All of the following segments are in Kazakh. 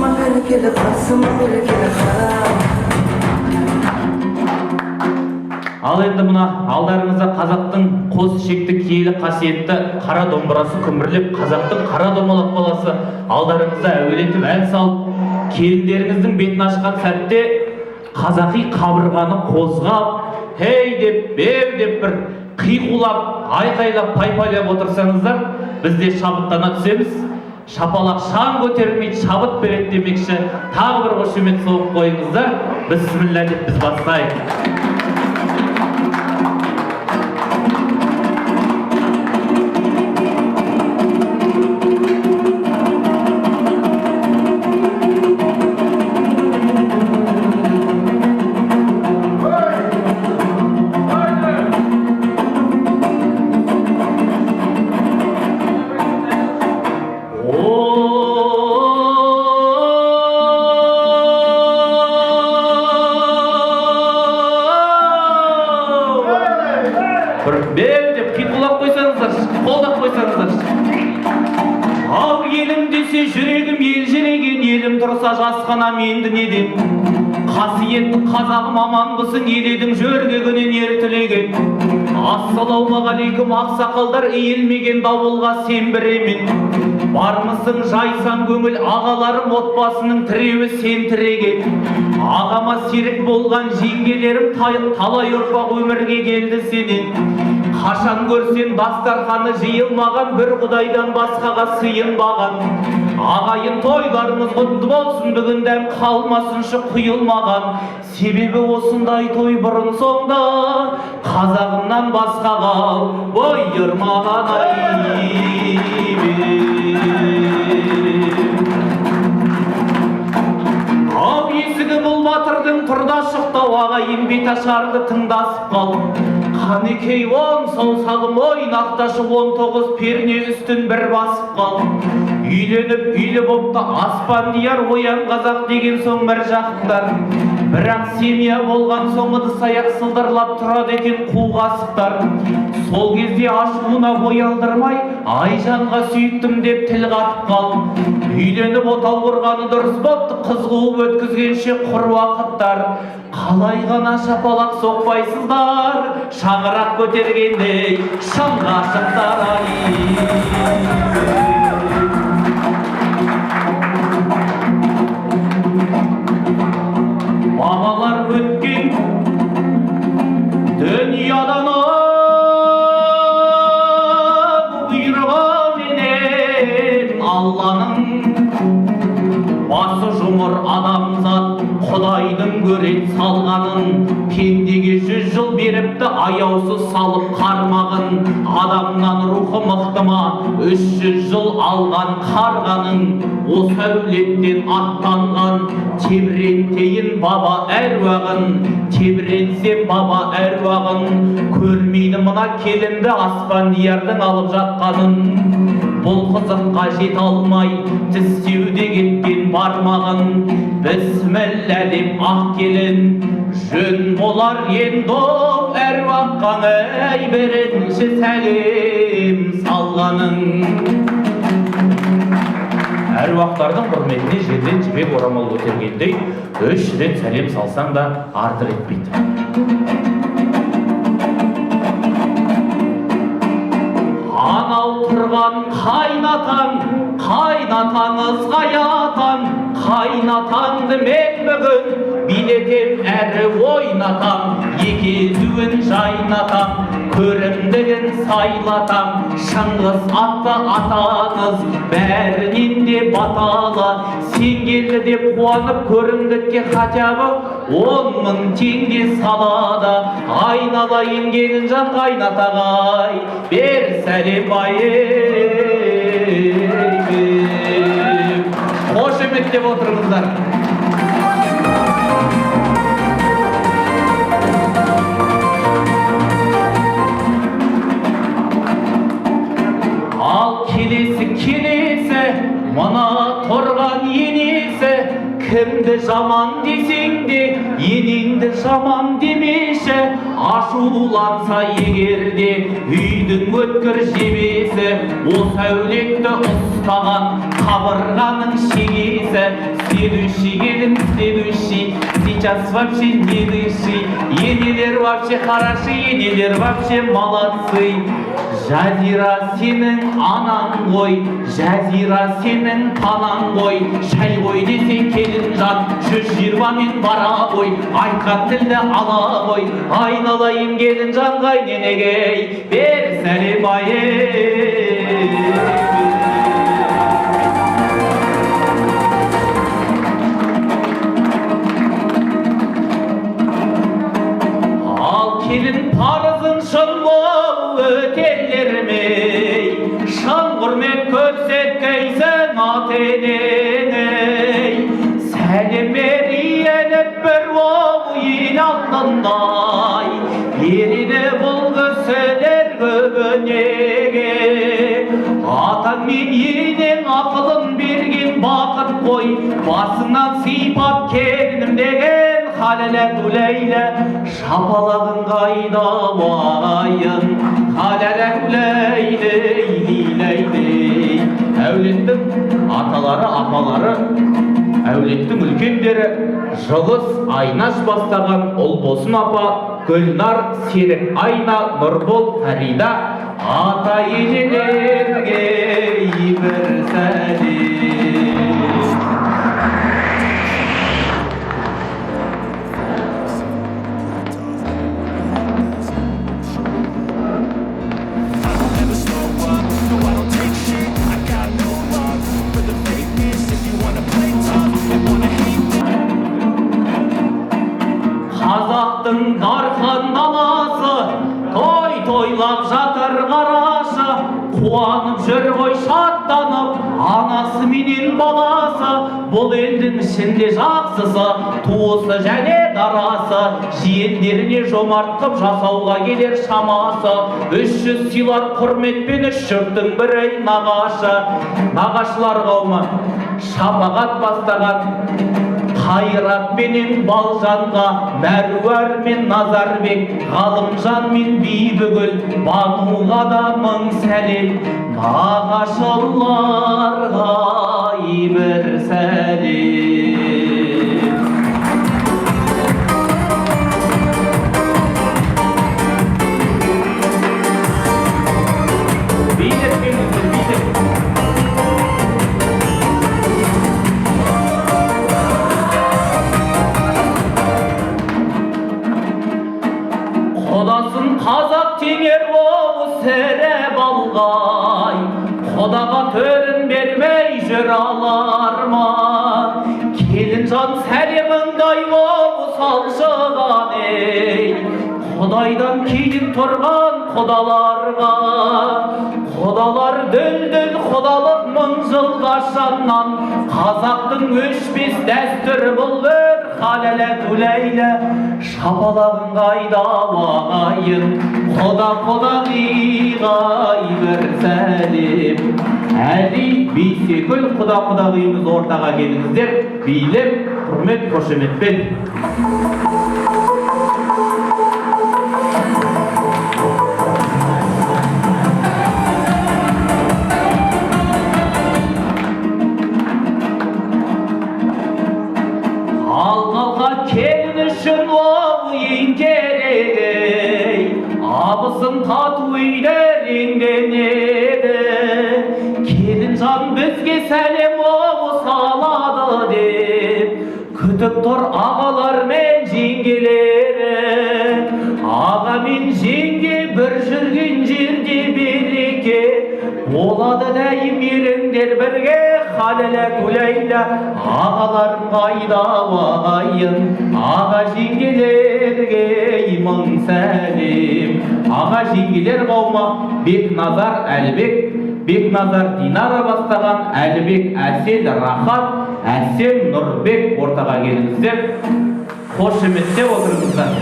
Қасыма бері келі, қасыма бері келі қарам. Ал енді мына алдарыңызда қазақтың қос ішекті киелі қасиетті қара домбырасы күмбірлеп, қазақтың қара домалақ баласы алдарыңызда әуелетіп ән салып, келіндеріңіздің бетін ашқан сәтте қазақи қабырғаны қозғап, хей деп, беу деп бір қиқулап, айқайлап, пайпайлап отырсаңыздар, біз де шабыттана түсеміз. Шапалақ шаң көтерілмей шабыт береді демекші, тағы бір қошемет соғып қойыңыздар. Бісміллә деп біз бастайық. Беу деп қиқулап қойсаңыздар, қолдап қойсаңыздар. Ау елім десе жүрегім елжіреген, елім тұрса жасқанам енді неден. Қасиетті қазағым аман болсын, ел едің жөргегінен ер тілеген. Ассалаумағалейкум ақсақалдар, иілмеген дауылға сен біремен. Бармысың жайсан көңіл, ағаларым отбасының тіреуі сен тіреген. Ағама серік болған жеңгелерім талай ұрпақ өмірге келді сенен. Қашан көрсем дастарханы жиылмаған, бір құдайдан басқаға сыйынбаған. Ағайын тойларымыз құтты болсын, бүгін дәм қалмасыншы құйылмаған. Себебі осындай той бұрын соңда қазағымнан басқаға бұйырмаған Ау есігі бұл батырдың тұрда шықтау, ағайын бет ашарды тыңдасып қал. Қанекей он саусағым ойнақташы, 19 перне үстін бір басып қал. Үйленіп үйлі бопты аспан дияр, оян қазақ деген соң бір жақындар. Бірақ семья болған соң ыдыс аяқ сылдырлап тұрады екен қу қасықтар. Сол кезде ашуына бой алдырмай, Айжанға сүйттім деп тіл қатып қал. Үйленіп отау құрғаны дұрыс бопты, қыз қуып өткізгенше құр уақыттар. Қалай ғана шапалақ соқпайсыздар, шаңырақ көтергендей шыңға шықтар Бабалар өткен дүниядан бұйрығыменен Алланың басы жұмыр адамзат Құдайдың көрет салғанын, пендеге 100 жыл беріпті аяусыз салып қармағын. Адамнан рухы мықтыма 300 жыл алған қарғаның, осы әулеттен аттанған. Тебірентейін баба әруағын, тебірентсем баба әруағын. Көрмейді мына келінді аспан диярдың алып жатқанын. Бұл қызыққа жет алмай тістеуде кеткен бармағын. Бісміллә деп ақ келін, жөн болар енді әруаққан әй бірінші сәлем салғаның. Әруақтардың құрметіне жерден жібек орамал көтергендей 3 рет сәлем салсаң да артық етпейді. Анау тұрған қайнатаң, қайнатаңыз қаятаң, қайнатаңды мен бүгін билетем әрі ойнатам, екеуін жайнатам, көрімдігін сайлатам. Шыңғыс атты атаңыз бәрінен де баталы, сен келді деп қуанып көрімдікке хотябы 10.000 теңге салады. Айналайын келін жан қайнатағай, бер сәлем қошеметтеп отырыңыздар. Ал келесі мына тұрған енесі, кімді жаман десең де енеңді жаман демеші. Ашуланса егерде үйдің өткір жебесі, осы әулетті ұстаған қабырғаның шегесі. Следующий келін, следующий. Сейчас вообще не дыши. Енелер вообще хороши, енелер вообще молодцы. Жазира сенің анаң ғой, Жазира сенің панаң ғой. Шай ғой десе келін жан, 120 мен бара ғой. Айтқан тілді ала ғой, айналайын келін жанға ненегей. Бер сәлем келін парызын шынлау өтелермей, шын құрмет көрсеткейсің ата-енеңей. Сәлем бериеліп бір ол ел алдындай, еріне бұл кісілер көбінеге. Атаң мен енең ақылын берген бақыт қой, басыңнан сипап келінім деген Халеле Лейле, шапалағың қайда байын, Халеле Лейле, Лейле. Әулеттің аталары, апалары, әулеттің үлкендері, Жылыс Айнаш бастаған Ұлбосын апа, Гүлнар, Серік Айна, Нұрбол, Фарида, ата-енелерге бір сәлем. Қазақтың дархан даласы, той-тойлап жатыр қарашы, қуанып жүр ғой шаттанып, анасы менен баласы. Бұл елдің ішінде жақсысы, туысы және дарасы, жиендеріне жомарт қып жасауға келер шамасы. 300 сыйлар құрметпен үш жұрттың бірі нағашы. Нағашылар қауымы шапағат бастаған Қайрат менен Балжанға, Мәруар мен Назарбек, Ғалымжан мен Бибігүл, Бануға да мың сәлем. Нағашыларға бір сәлем. Билеп келіңіздер, билеп. Құдасын қазақ теңер оғы сіреп алғай, Құдаға төрін бермей жүр алар ма? Келін жан сәлеміңдай оғы салшыған ей, Құдайдан кейін тұрған құдаларға. Құдалар дүл-дүл құдалық мың жыл қашаннан, Қазақтың өшпес дәстүрі бұл бір Халеле Лейле, шапалағың қайда ағайын, құда-құдағиға бір сәлем. Әли, Бейсекүл, құда-құдағиымыз ортаға келіңіздер, билеп, құрмет, қошеметпен. Келін үшін ол ең керек, абысын тату үйлер еңденеді. Келін жан бізге сәлем оғы салады деп, күтіп тұр ағалар мен жеңгелері. Аға мен жеңге бір жүрген жерде береке, болады дәйім еріңдер бірге. Халеле Лейле, ағаларым қайда ағайын, аға жеңгелерге мың сәлем. Аға жеңгелер қауымы Бекназар Әлібек, Бекназар Динара бастаған Әлібек, Әсел, Рахат, Әсем, Нұрбек ортаға келіңіздер. Қошеметтеп отырыңыздар.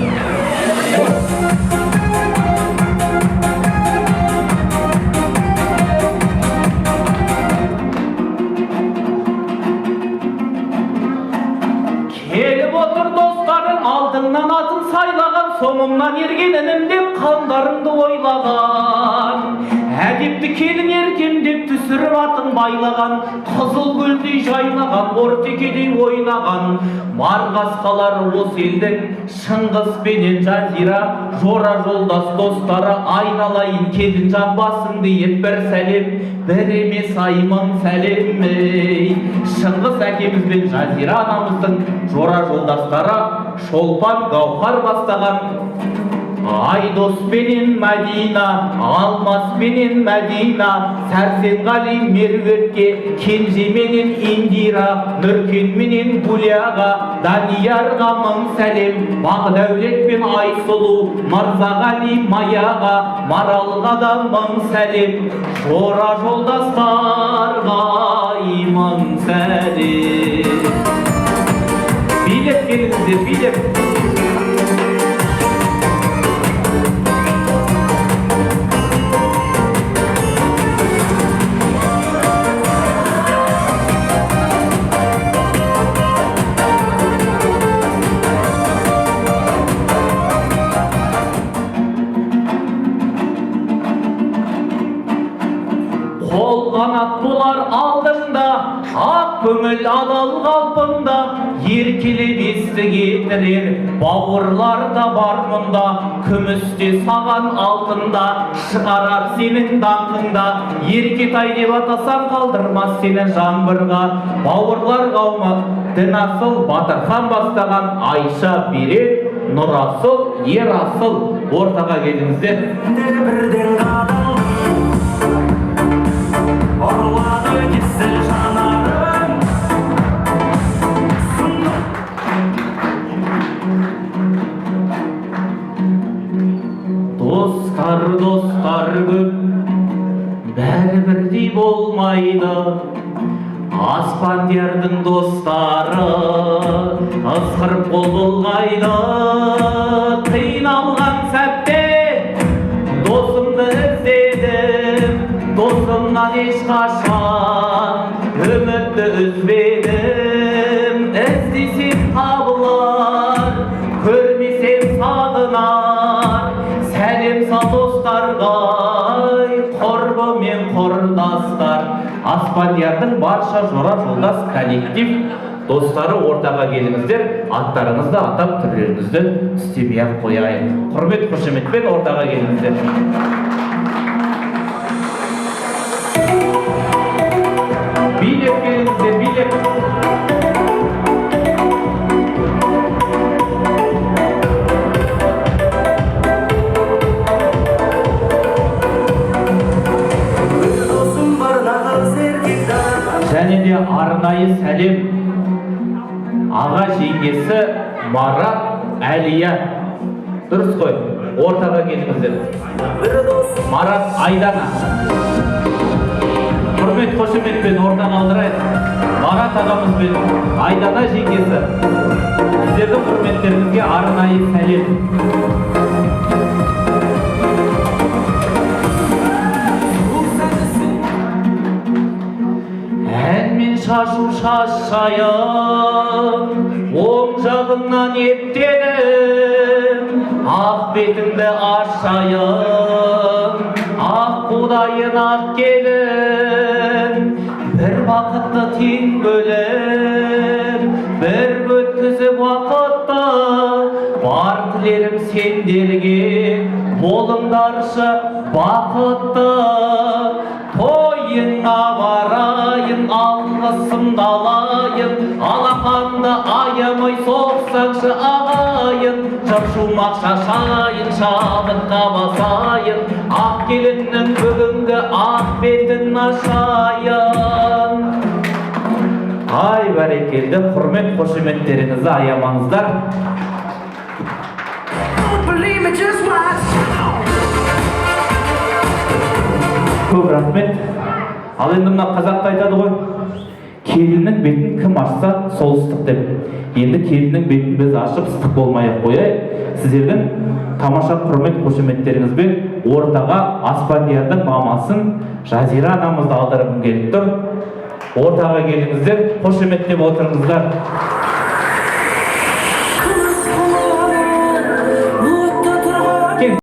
Келіп отыр достарың алдыңнан атын сайлаған, соңымнан ерген інім деп қандарыңды ойлаған. әдепті келін еркем деп түсіріп атын байлаған, қызыл гүлдей жайнаған, ортекедей ойнаған марғасқалар осы елдің Шыңғыс пенен Жазира, жора жолдас достары, айналайын келін жан басыңды еп бір сәлем, бір емес ай мың сәлем. Шыңғыс әкеміз бен Жазира анамыздың жора жолдастары Шолпан Гаухар бастаған Айдос пенен Мәдина, Алмас пенен Мәдина, Сәрсенғали Меруертке, Кенже менен Индира, Нұркен менен Гуляға, Даниярға мың сәлем, Бағдәулет пен Айсұлу, Мырзағали Маяға, Маралға да мың сәлем, жора жолдастарға мың сәлем. Билеп келіңіздер, билеп. Қанат болар алдыңда, ақ көңіл адал қалпында, еркелеп есті кетірер, бауырлар да бар мұнда, күмісте саған алтында, шығарар сенің даңқыңда, еркетай деп атасам қалдырмас сені жаңбырға, бауырлар қауымы Дінасыл Батырхан бастаған Айша Берет, Нұрасыл, Ерасыл ортаға келіңіздер. Бірден қадалдым Орлады кесіл жанарым Достар, достар көп, бәрі бірдей болмайды. Аспан дердің достары, ысқырып қол бұлғайды. Қиналған сәтте досымды іздедім, досымнан ешқашан үмітті үзбедім. Іздесем табылар, көрмесем сағынар, сәлем сал достарға, құрбы мен құрдастар. Аспандиярдың барша жора жолдас коллектив достары ортаға келіңіздер. Аттарыңызды атап түрлеріңізді істемей ақ қояйын. Құрмет қошеметпен ортаға келіңіздер. Билеп келіңіздер, билеп. Және де арнайы сәлем аға жеңгесі Марат, Әлия. Дұрыс қой, ортаға келіңіздер. Марат, Айдана. Құрмет қошеметпен ортаға алдырайық. Марат ағамыз бен Айдана жеңгесі. Сіздердің құрметтеріңізге арнайы сәлем. Шашу шашайын, оң жағыңнан ептенім, ақ бетіңді ашайын, ақ құдайын ақ келін, бір бақытты тең бөлім, бір өткізіп уақытты, бар тілерім сендерге, болыңдаршы бақытты. Тойыңа барайын, алғысымды алайын, алақанды аямай соқсаңшы ағайын, жыр-шумақ шашайын, шабытқа басайын, ақ келіннің бүгінгі ақ бетін ашайын. Ай, бәрекелді, құрмет қошеметтеріңізді аямаңыздар. Көп рахмет. Ал енді мына қазақта айтады ғой, келіннің бетін кім ашса, сол ыстық деп. Енді келіннің бетін біз ашып ыстық болмай-ақ қояйық. Сіздердің тамаша құрмет қошеметтеріңізбен ортаға Аспандиярдың мамасын Жазира анамызды алдырғым келіп тұр. Ортаға келіңіздер, қошеметтеп отырыңыздар.